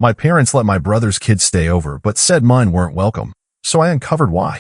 My parents let my brother's kids stay over, but said mine weren't welcome, so I uncovered why.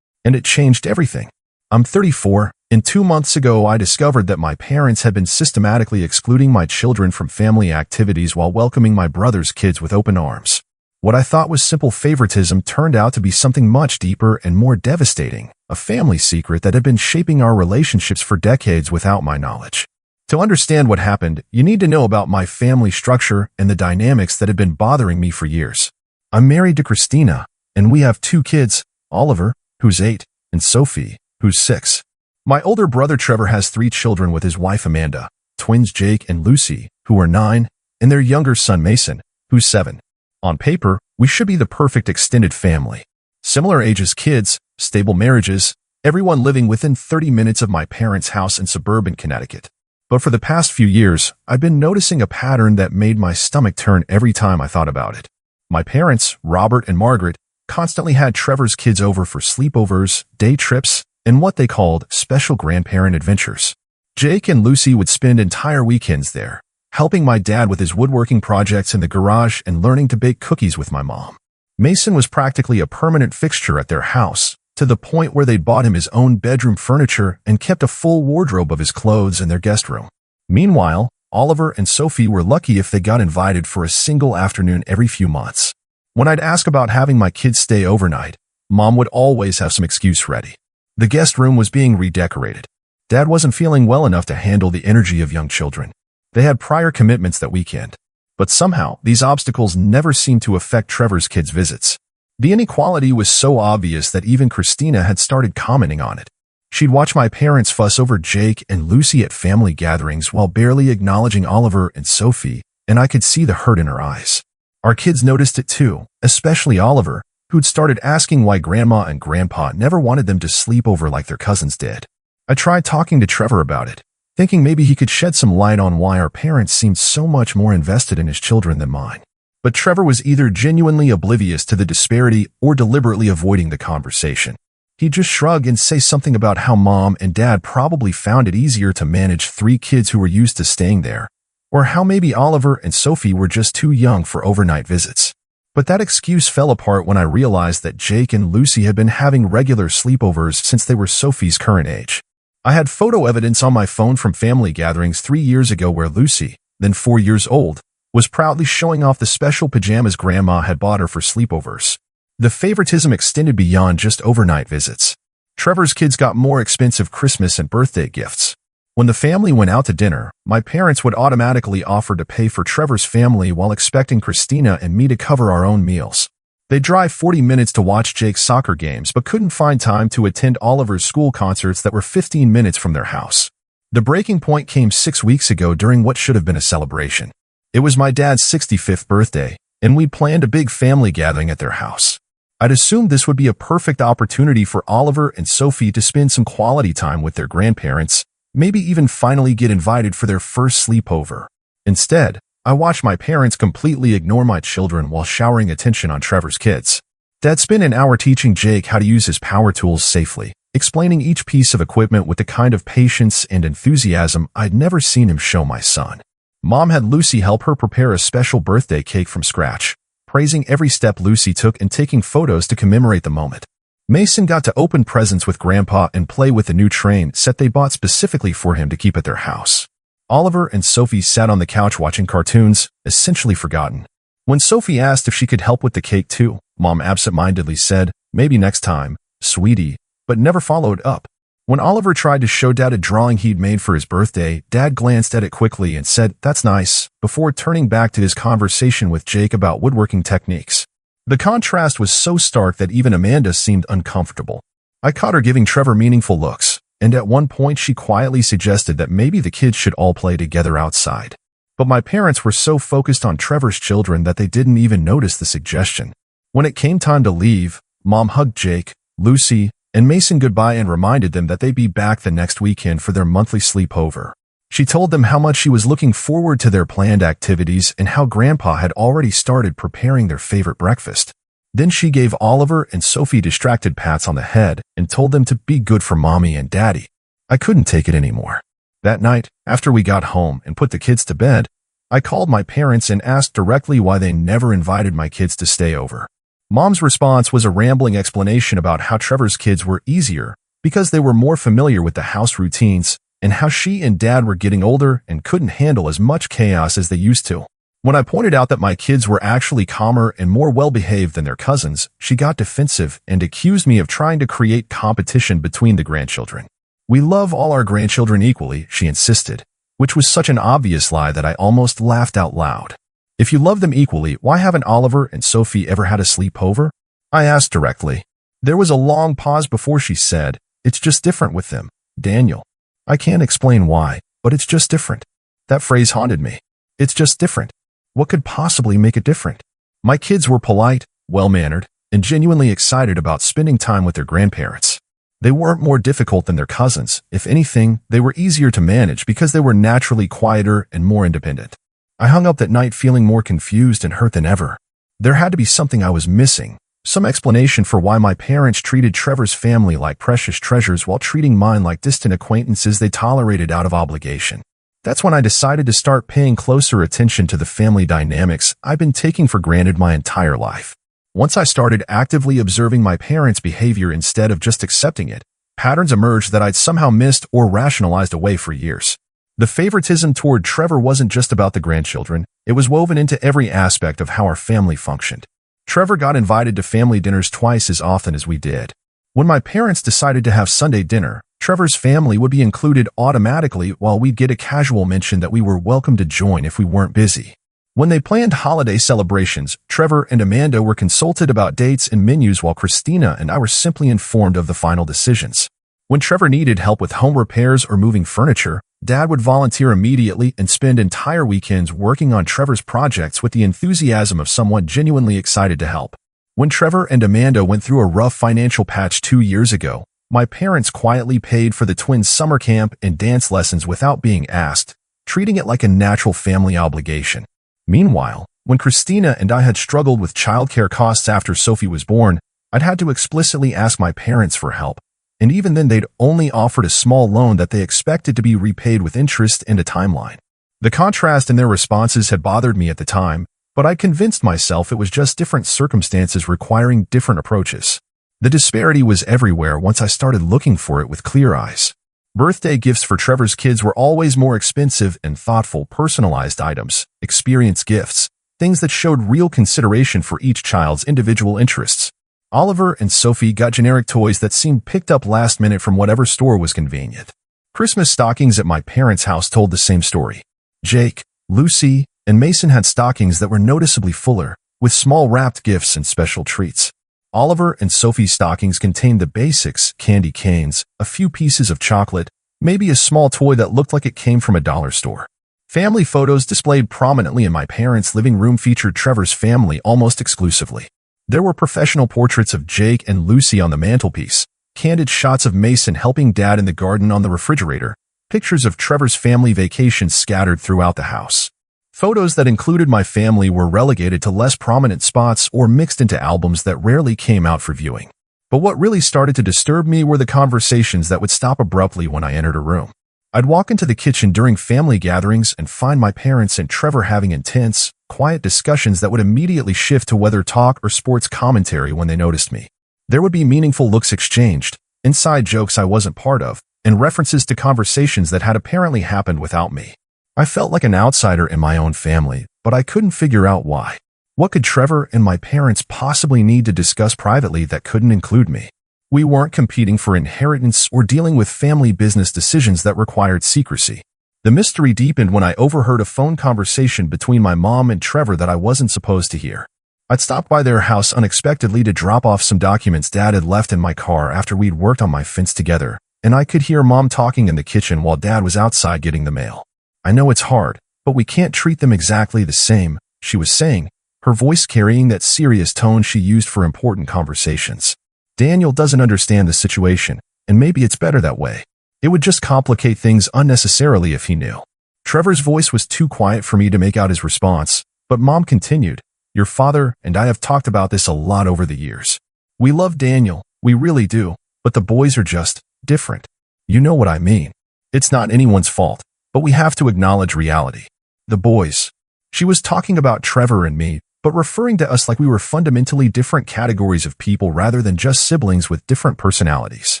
And it changed everything. I'm 34, and 2 months ago I discovered that my parents had been systematically excluding my children from family activities while welcoming my brother's kids with open arms. What I thought was simple favoritism turned out to be something much deeper and more devastating, a family secret that had been shaping our relationships for decades without my knowledge. To understand what happened, you need to know about my family structure and the dynamics that had been bothering me for years. I'm married to Christina, and we have 2 kids, Oliver, who's 8, and Sophie, who's 6. My older brother Trevor has 3 children with his wife Amanda, twins Jake and Lucy, who are 9, and their younger son Mason, who's 7. On paper, we should be the perfect extended family. Similar ages kids, stable marriages, everyone living within 30 minutes of my parents' house in suburban Connecticut. But for the past few years, I've been noticing a pattern that made my stomach turn every time I thought about it. My parents, Robert and Margaret, constantly had Trevor's kids over for sleepovers, day trips, and what they called special grandparent adventures. Jake and Lucy would spend entire weekends there, helping my dad with his woodworking projects in the garage and learning to bake cookies with my mom. Mason was practically a permanent fixture at their house, to the point where they'd bought him his own bedroom furniture and kept a full wardrobe of his clothes in their guest room. Meanwhile, Oliver and Sophie were lucky if they got invited for a single afternoon every few months. When I'd ask about having my kids stay overnight, Mom would always have some excuse ready. The guest room was being redecorated. Dad wasn't feeling well enough to handle the energy of young children. They had prior commitments that weekend. But somehow, these obstacles never seemed to affect Trevor's kids' visits. The inequality was so obvious that even Christina had started commenting on it. She'd watch my parents fuss over Jake and Lucy at family gatherings while barely acknowledging Oliver and Sophie, and I could see the hurt in her eyes. Our kids noticed it too, especially Oliver, who'd started asking why Grandma and Grandpa never wanted them to sleep over like their cousins did. I tried talking to Trevor about it, thinking maybe he could shed some light on why our parents seemed so much more invested in his children than mine. But Trevor was either genuinely oblivious to the disparity or deliberately avoiding the conversation. He'd just shrug and say something about how Mom and Dad probably found it easier to manage 3 kids who were used to staying there, or how maybe Oliver and Sophie were just too young for overnight visits. But that excuse fell apart when I realized that Jake and Lucy had been having regular sleepovers since they were Sophie's current age. I had photo evidence on my phone from family gatherings 3 years ago where Lucy, then 4 years old, was proudly showing off the special pajamas Grandma had bought her for sleepovers. The favoritism extended beyond just overnight visits. Trevor's kids got more expensive Christmas and birthday gifts. When the family went out to dinner, my parents would automatically offer to pay for Trevor's family while expecting Christina and me to cover our own meals. They'd drive 40 minutes to watch Jake's soccer games but couldn't find time to attend Oliver's school concerts that were 15 minutes from their house. The breaking point came 6 weeks ago during what should have been a celebration. It was my dad's 65th birthday, and we'd planned a big family gathering at their house. I'd assumed this would be a perfect opportunity for Oliver and Sophie to spend some quality time with their grandparents, maybe even finally get invited for their first sleepover. Instead, I watched my parents completely ignore my children while showering attention on Trevor's kids. Dad spent an hour teaching Jake how to use his power tools safely, explaining each piece of equipment with the kind of patience and enthusiasm I'd never seen him show my son. Mom had Lucy help her prepare a special birthday cake from scratch, praising every step Lucy took and taking photos to commemorate the moment. Mason got to open presents with Grandpa and play with the new train set they bought specifically for him to keep at their house. Oliver and Sophie sat on the couch watching cartoons, essentially forgotten. When Sophie asked if she could help with the cake too, Mom absent-mindedly said, "Maybe next time, sweetie," but never followed up. When Oliver tried to show Dad a drawing he'd made for his birthday, Dad glanced at it quickly and said, "That's nice," before turning back to his conversation with Jake about woodworking techniques. The contrast was so stark that even Amanda seemed uncomfortable. I caught her giving Trevor meaningful looks, and at one point she quietly suggested that maybe the kids should all play together outside. But my parents were so focused on Trevor's children that they didn't even notice the suggestion. When it came time to leave, Mom hugged Jake, Lucy, and Mason goodbye and reminded them that they'd be back the next weekend for their monthly sleepover. She told them how much she was looking forward to their planned activities and how Grandpa had already started preparing their favorite breakfast. Then she gave Oliver and Sophie distracted pats on the head and told them to be good for Mommy and Daddy. I couldn't take it anymore. That night, after we got home and put the kids to bed, I called my parents and asked directly why they never invited my kids to stay over. Mom's response was a rambling explanation about how Trevor's kids were easier because they were more familiar with the house routines and how she and Dad were getting older and couldn't handle as much chaos as they used to. When I pointed out that my kids were actually calmer and more well-behaved than their cousins, she got defensive and accused me of trying to create competition between the grandchildren. "We love all our grandchildren equally," she insisted, which was such an obvious lie that I almost laughed out loud. "If you love them equally, why haven't Oliver and Sophie ever had a sleepover?" I asked directly. There was a long pause before she said, "It's just different with them, Daniel. I can't explain why, but it's just different." That phrase haunted me. It's just different. What could possibly make it different? My kids were polite, well-mannered, and genuinely excited about spending time with their grandparents. They weren't more difficult than their cousins. If anything, they were easier to manage because they were naturally quieter and more independent. I hung up that night feeling more confused and hurt than ever. There had to be something I was missing, some explanation for why my parents treated Trevor's family like precious treasures while treating mine like distant acquaintances they tolerated out of obligation. That's when I decided to start paying closer attention to the family dynamics I've been taking for granted my entire life. Once I started actively observing my parents' behavior instead of just accepting it, patterns emerged that I'd somehow missed or rationalized away for years. The favoritism toward Trevor wasn't just about the grandchildren, it was woven into every aspect of how our family functioned. Trevor got invited to family dinners twice as often as we did. When my parents decided to have Sunday dinner, Trevor's family would be included automatically while we'd get a casual mention that we were welcome to join if we weren't busy. When they planned holiday celebrations, Trevor and Amanda were consulted about dates and menus while Christina and I were simply informed of the final decisions. When Trevor needed help with home repairs or moving furniture, Dad would volunteer immediately and spend entire weekends working on Trevor's projects with the enthusiasm of someone genuinely excited to help. When Trevor and Amanda went through a rough financial patch 2 years ago, my parents quietly paid for the twins' summer camp and dance lessons without being asked, treating it like a natural family obligation. Meanwhile, when Christina and I had struggled with childcare costs after Sophie was born, I'd had to explicitly ask my parents for help, and even then they'd only offered a small loan that they expected to be repaid with interest and a timeline. The contrast in their responses had bothered me at the time, but I convinced myself it was just different circumstances requiring different approaches. The disparity was everywhere once I started looking for it with clear eyes. Birthday gifts for Trevor's kids were always more expensive and thoughtful, personalized items, experience gifts, things that showed real consideration for each child's individual interests. Oliver and Sophie got generic toys that seemed picked up last minute from whatever store was convenient. Christmas stockings at my parents' house told the same story. Jake, Lucy, and Mason had stockings that were noticeably fuller, with small wrapped gifts and special treats. Oliver and Sophie's stockings contained the basics, candy canes, a few pieces of chocolate, maybe a small toy that looked like it came from a dollar store. Family photos displayed prominently in my parents' living room featured Trevor's family almost exclusively. There were professional portraits of Jake and Lucy on the mantelpiece, candid shots of Mason helping Dad in the garden on the refrigerator, pictures of Trevor's family vacations scattered throughout the house. Photos that included my family were relegated to less prominent spots or mixed into albums that rarely came out for viewing. But what really started to disturb me were the conversations that would stop abruptly when I entered a room. I'd walk into the kitchen during family gatherings and find my parents and Trevor having intense, quiet discussions that would immediately shift to weather talk or sports commentary when they noticed me. There would be meaningful looks exchanged, inside jokes I wasn't part of, and references to conversations that had apparently happened without me. I felt like an outsider in my own family, but I couldn't figure out why. What could Trevor and my parents possibly need to discuss privately that couldn't include me? We weren't competing for inheritance or dealing with family business decisions that required secrecy. The mystery deepened when I overheard a phone conversation between my mom and Trevor that I wasn't supposed to hear. I'd stopped by their house unexpectedly to drop off some documents Dad had left in my car after we'd worked on my fence together, and I could hear Mom talking in the kitchen while Dad was outside getting the mail. "I know it's hard, but we can't treat them exactly the same," she was saying, her voice carrying that serious tone she used for important conversations. "Daniel doesn't understand the situation, and maybe it's better that way. It would just complicate things unnecessarily if he knew." Trevor's voice was too quiet for me to make out his response, but Mom continued, "Your father and I have talked about this a lot over the years. We love Daniel, we really do, but the boys are just different. You know what I mean. It's not anyone's fault, but we have to acknowledge reality. The boys, She was talking about Trevor and me, but referring to us like we were fundamentally different categories of people rather than just siblings with different personalities.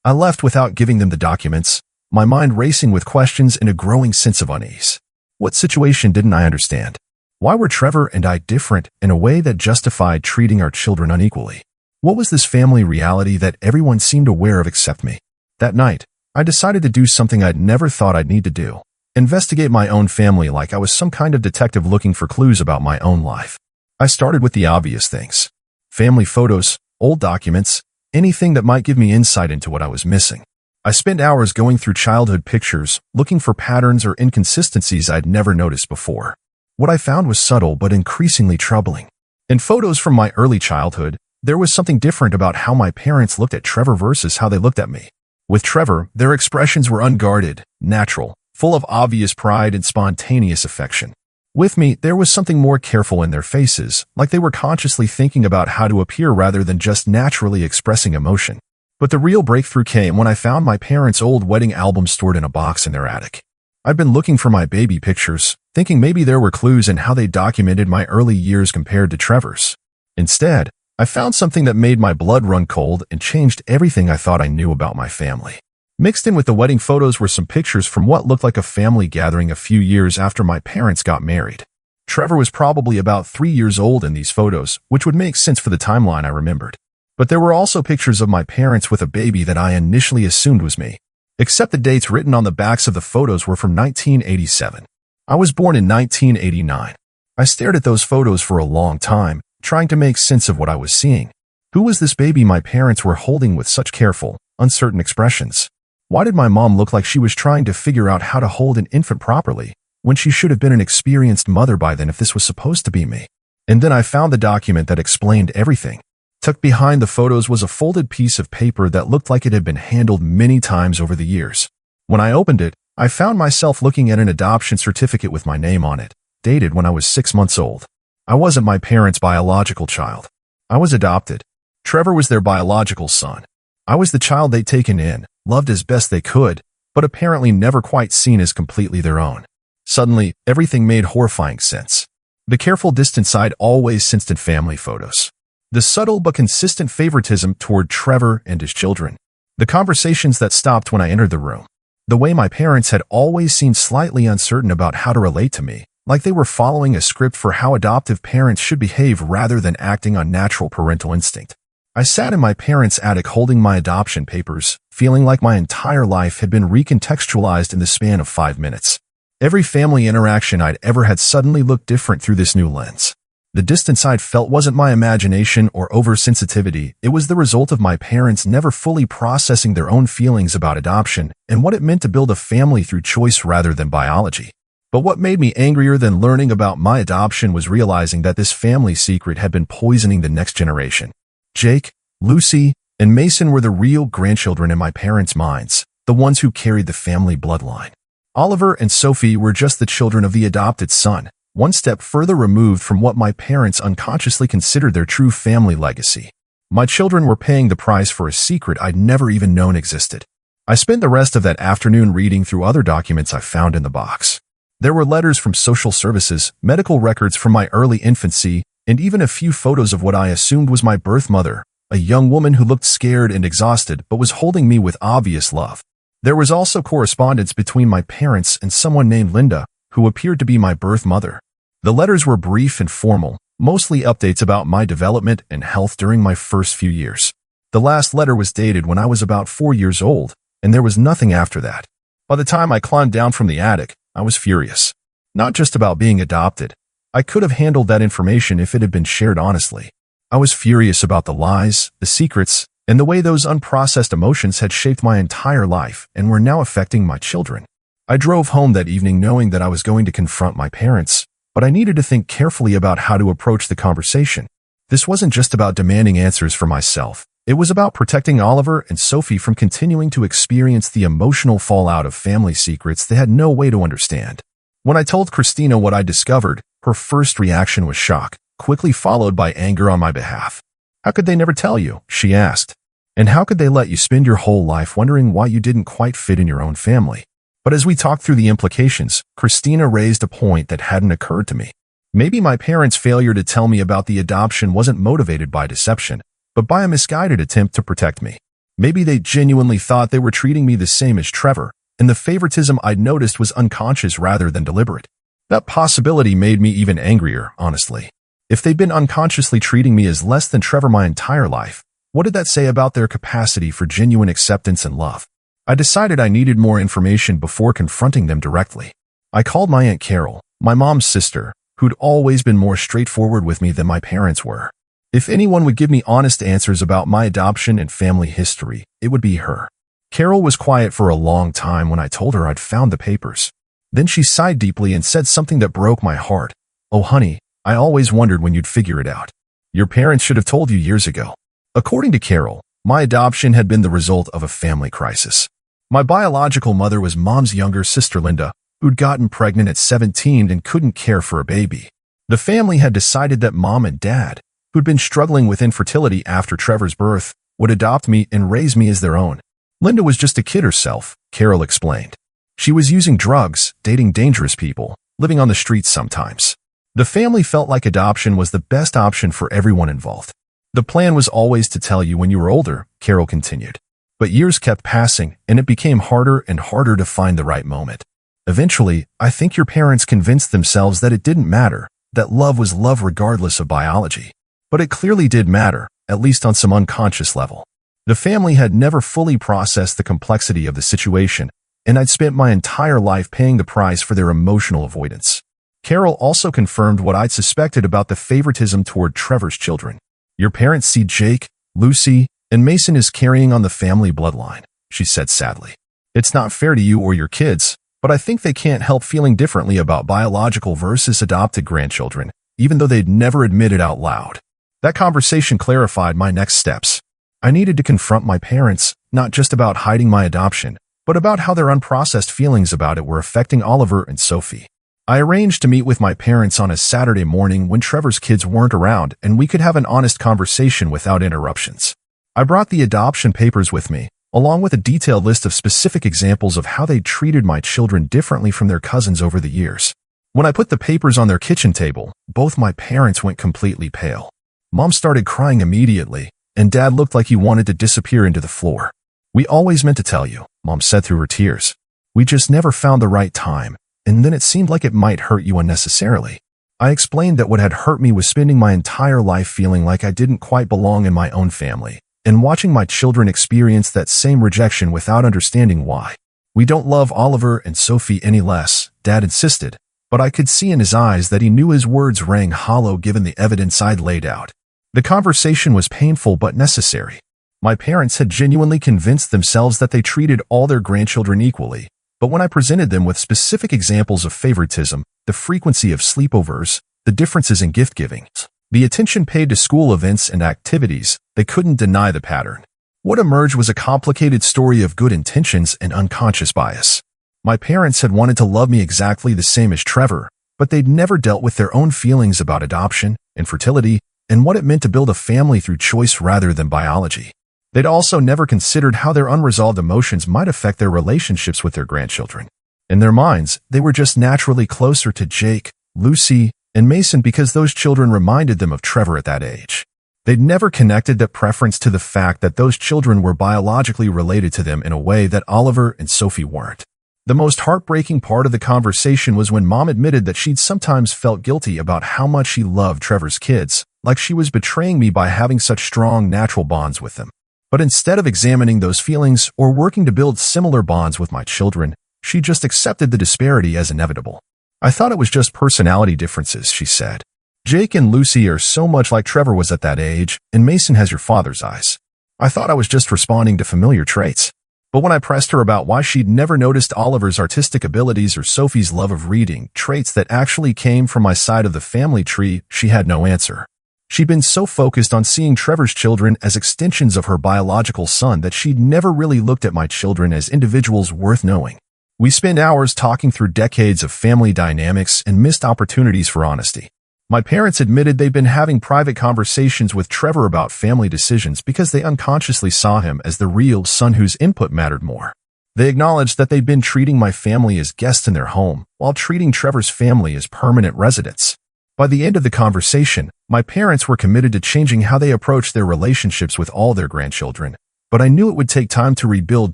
I left without giving them the documents, my mind racing with questions and a growing sense of unease. What situation didn't I understand? Why were Trevor and I different in a way that justified treating our children unequally? What was this family reality that everyone seemed aware of except me? That night, I decided to do something I'd never thought I'd need to do. Investigate my own family like I was some kind of detective looking for clues about my own life. I started with the obvious things. Family photos, old documents, anything that might give me insight into what I was missing. I spent hours going through childhood pictures, looking for patterns or inconsistencies I'd never noticed before. What I found was subtle but increasingly troubling. In photos from my early childhood, there was something different about how my parents looked at Trevor versus how they looked at me. With Trevor, their expressions were unguarded, natural, full of obvious pride and spontaneous affection. With me, there was something more careful in their faces, like they were consciously thinking about how to appear rather than just naturally expressing emotion. But the real breakthrough came when I found my parents' old wedding album stored in a box in their attic. I'd been looking for my baby pictures, thinking maybe there were clues in how they documented my early years compared to Trevor's. Instead, I found something that made my blood run cold and changed everything I thought I knew about my family. Mixed in with the wedding photos were some pictures from what looked like a family gathering a few years after my parents got married. Trevor was probably about 3 years old in these photos, which would make sense for the timeline I remembered. But there were also pictures of my parents with a baby that I initially assumed was me. Except the dates written on the backs of the photos were from 1987. I was born in 1989. I stared at those photos for a long time, trying to make sense of what I was seeing. Who was this baby my parents were holding with such careful, uncertain expressions? Why did my mom look like she was trying to figure out how to hold an infant properly, when she should have been an experienced mother by then if this was supposed to be me? And then I found the document that explained everything. Tucked behind the photos was a folded piece of paper that looked like it had been handled many times over the years. When I opened it, I found myself looking at an adoption certificate with my name on it, dated when I was 6 months old. I wasn't my parents' biological child. I was adopted. Trevor was their biological son. I was the child they'd taken in, loved as best they could, but apparently never quite seen as completely their own. Suddenly, everything made horrifying sense. The careful distance I'd always sensed in family photos. The subtle but consistent favoritism toward Trevor and his children. The conversations that stopped when I entered the room. The way my parents had always seemed slightly uncertain about how to relate to me, like they were following a script for how adoptive parents should behave rather than acting on natural parental instinct. I sat in my parents' attic holding my adoption papers, feeling like my entire life had been recontextualized in the span of 5 minutes. Every family interaction I'd ever had suddenly looked different through this new lens. The distance I'd felt wasn't my imagination or oversensitivity, it was the result of my parents never fully processing their own feelings about adoption and what it meant to build a family through choice rather than biology. But what made me angrier than learning about my adoption was realizing that this family secret had been poisoning the next generation. Jake, Lucy, and Mason were the real grandchildren in my parents' minds, the ones who carried the family bloodline. Oliver and Sophie were just the children of the adopted son, one step further removed from what my parents unconsciously considered their true family legacy. My children were paying the price for a secret I'd never even known existed. I spent the rest of that afternoon reading through other documents I found in the box. There were letters from social services, medical records from my early infancy, and even a few photos of what I assumed was my birth mother, a young woman who looked scared and exhausted but was holding me with obvious love. There was also correspondence between my parents and someone named Linda, who appeared to be my birth mother. The letters were brief and formal, mostly updates about my development and health during my first few years. The last letter was dated when I was about 4 years old, and there was nothing after that. By the time I climbed down from the attic, I was furious. Not just about being adopted. I could have handled that information if it had been shared honestly. I was furious about the lies, the secrets, and the way those unprocessed emotions had shaped my entire life and were now affecting my children. I drove home that evening knowing that I was going to confront my parents, but I needed to think carefully about how to approach the conversation. This wasn't just about demanding answers for myself. It was about protecting Oliver and Sophie from continuing to experience the emotional fallout of family secrets they had no way to understand. When I told Christina what I discovered, her first reaction was shock, quickly followed by anger on my behalf. "How could they never tell you?" she asked. "And how could they let you spend your whole life wondering why you didn't quite fit in your own family?" But as we talked through the implications, Christina raised a point that hadn't occurred to me. Maybe my parents' failure to tell me about the adoption wasn't motivated by deception, but by a misguided attempt to protect me. Maybe they genuinely thought they were treating me the same as Trevor, and the favoritism I'd noticed was unconscious rather than deliberate. That possibility made me even angrier, honestly. If they'd been unconsciously treating me as less than Trevor my entire life, what did that say about their capacity for genuine acceptance and love? I decided I needed more information before confronting them directly. I called my Aunt Carol, my mom's sister, who'd always been more straightforward with me than my parents were. If anyone would give me honest answers about my adoption and family history, it would be her. Carol was quiet for a long time when I told her I'd found the papers. Then she sighed deeply and said something that broke my heart. "Oh, honey, I always wondered when you'd figure it out. Your parents should have told you years ago." According to Carol, my adoption had been the result of a family crisis. My biological mother was Mom's younger sister Linda, who'd gotten pregnant at 17 and couldn't care for a baby. The family had decided that Mom and Dad, who'd been struggling with infertility after Trevor's birth, would adopt me and raise me as their own. Linda was just a kid herself, Carol explained. She was using drugs, dating dangerous people, living on the streets sometimes. The family felt like adoption was the best option for everyone involved. The plan was always to tell you when you were older, Carol continued. But years kept passing, and it became harder and harder to find the right moment. Eventually, I think your parents convinced themselves that it didn't matter, that love was love regardless of biology. But it clearly did matter, at least on some unconscious level. The family had never fully processed the complexity of the situation, and I'd spent my entire life paying the price for their emotional avoidance. Carol also confirmed what I'd suspected about the favoritism toward Trevor's children. Your parents see Jake, Lucy, and Mason as carrying on the family bloodline, she said sadly. It's not fair to you or your kids, but I think they can't help feeling differently about biological versus adopted grandchildren, even though they'd never admit it out loud. That conversation clarified my next steps. I needed to confront my parents, not just about hiding my adoption, but about how their unprocessed feelings about it were affecting Oliver and Sophie. I arranged to meet with my parents on a Saturday morning when Trevor's kids weren't around and we could have an honest conversation without interruptions. I brought the adoption papers with me, along with a detailed list of specific examples of how they'd treated my children differently from their cousins over the years. When I put the papers on their kitchen table, both my parents went completely pale. Mom started crying immediately, and Dad looked like he wanted to disappear into the floor. "We always meant to tell you," Mom said through her tears. "We just never found the right time, and then it seemed like it might hurt you unnecessarily." I explained that what had hurt me was spending my entire life feeling like I didn't quite belong in my own family, and watching my children experience that same rejection without understanding why. "We don't love Oliver and Sophie any less," Dad insisted, but I could see in his eyes that he knew his words rang hollow given the evidence I'd laid out. The conversation was painful but necessary. My parents had genuinely convinced themselves that they treated all their grandchildren equally, but when I presented them with specific examples of favoritism, the frequency of sleepovers, the differences in gift-giving, the attention paid to school events and activities, they couldn't deny the pattern. What emerged was a complicated story of good intentions and unconscious bias. My parents had wanted to love me exactly the same as Trevor, but they'd never dealt with their own feelings about adoption, infertility, and what it meant to build a family through choice rather than biology. They'd also never considered how their unresolved emotions might affect their relationships with their grandchildren. In their minds, they were just naturally closer to Jake, Lucy, and Mason because those children reminded them of Trevor at that age. They'd never connected that preference to the fact that those children were biologically related to them in a way that Oliver and Sophie weren't. The most heartbreaking part of the conversation was when Mom admitted that she'd sometimes felt guilty about how much she loved Trevor's kids, like she was betraying me by having such strong natural bonds with them. But instead of examining those feelings or working to build similar bonds with my children, she just accepted the disparity as inevitable. "I thought it was just personality differences," she said. "Jake and Lucy are so much like Trevor was at that age, and Mason has your father's eyes. I thought I was just responding to familiar traits." But when I pressed her about why she'd never noticed Oliver's artistic abilities or Sophie's love of reading, traits that actually came from my side of the family tree, she had no answer. She'd been so focused on seeing Trevor's children as extensions of her biological son that she'd never really looked at my children as individuals worth knowing. We spent hours talking through decades of family dynamics and missed opportunities for honesty. My parents admitted they'd been having private conversations with Trevor about family decisions because they unconsciously saw him as the real son whose input mattered more. They acknowledged that they'd been treating my family as guests in their home, while treating Trevor's family as permanent residents. By the end of the conversation, my parents were committed to changing how they approached their relationships with all their grandchildren, but I knew it would take time to rebuild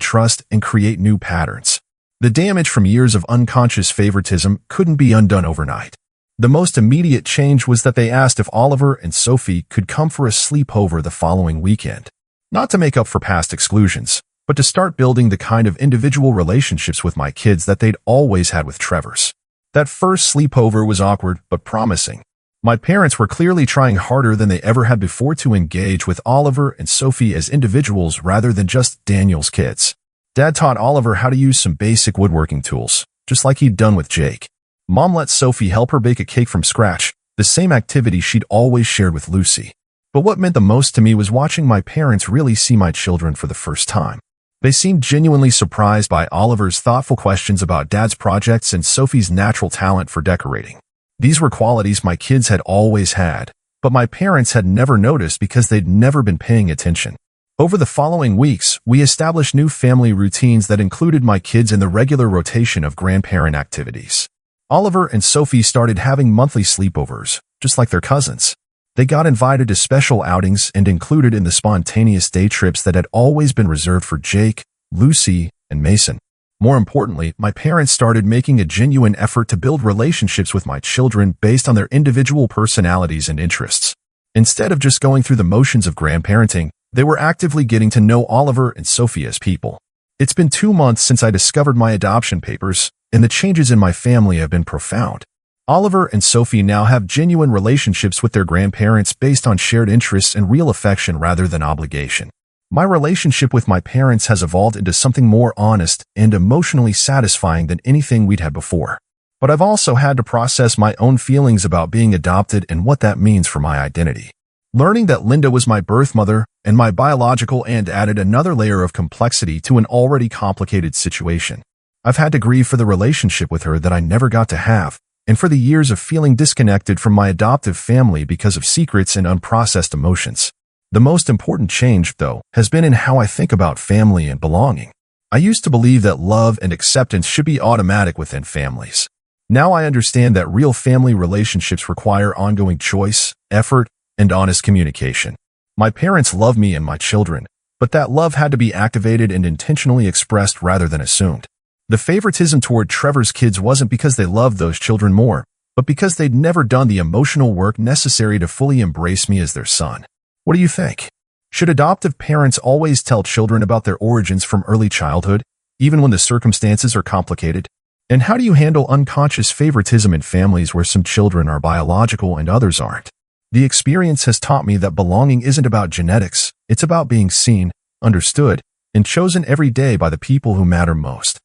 trust and create new patterns. The damage from years of unconscious favoritism couldn't be undone overnight. The most immediate change was that they asked if Oliver and Sophie could come for a sleepover the following weekend. Not to make up for past exclusions, but to start building the kind of individual relationships with my kids that they'd always had with Trevor's. That first sleepover was awkward but promising. My parents were clearly trying harder than they ever had before to engage with Oliver and Sophie as individuals rather than just Daniel's kids. Dad taught Oliver how to use some basic woodworking tools, just like he'd done with Jake. Mom let Sophie help her bake a cake from scratch, the same activity she'd always shared with Lucy. But what meant the most to me was watching my parents really see my children for the first time. They seemed genuinely surprised by Oliver's thoughtful questions about Dad's projects and Sophie's natural talent for decorating. These were qualities my kids had always had, but my parents had never noticed because they'd never been paying attention. Over the following weeks, we established new family routines that included my kids in the regular rotation of grandparent activities. Oliver and Sophie started having monthly sleepovers, just like their cousins. They got invited to special outings and included in the spontaneous day trips that had always been reserved for Jake, Lucy, and Mason. More importantly, my parents started making a genuine effort to build relationships with my children based on their individual personalities and interests. Instead of just going through the motions of grandparenting, they were actively getting to know Oliver and Sophie as people. It's been 2 months since I discovered my adoption papers, and the changes in my family have been profound. Oliver and Sophie now have genuine relationships with their grandparents based on shared interests and real affection rather than obligation. My relationship with my parents has evolved into something more honest and emotionally satisfying than anything we'd had before. But I've also had to process my own feelings about being adopted and what that means for my identity. Learning that Linda was my birth mother and my biological aunt added another layer of complexity to an already complicated situation. I've had to grieve for the relationship with her that I never got to have, and for the years of feeling disconnected from my adoptive family because of secrets and unprocessed emotions. The most important change, though, has been in how I think about family and belonging. I used to believe that love and acceptance should be automatic within families. Now I understand that real family relationships require ongoing choice, effort, and honest communication. My parents love me and my children, but that love had to be activated and intentionally expressed rather than assumed. The favoritism toward Trevor's kids wasn't because they loved those children more, but because they'd never done the emotional work necessary to fully embrace me as their son. What do you think? Should adoptive parents always tell children about their origins from early childhood, even when the circumstances are complicated? And how do you handle unconscious favoritism in families where some children are biological and others aren't? The experience has taught me that belonging isn't about genetics, it's about being seen, understood, and chosen every day by the people who matter most.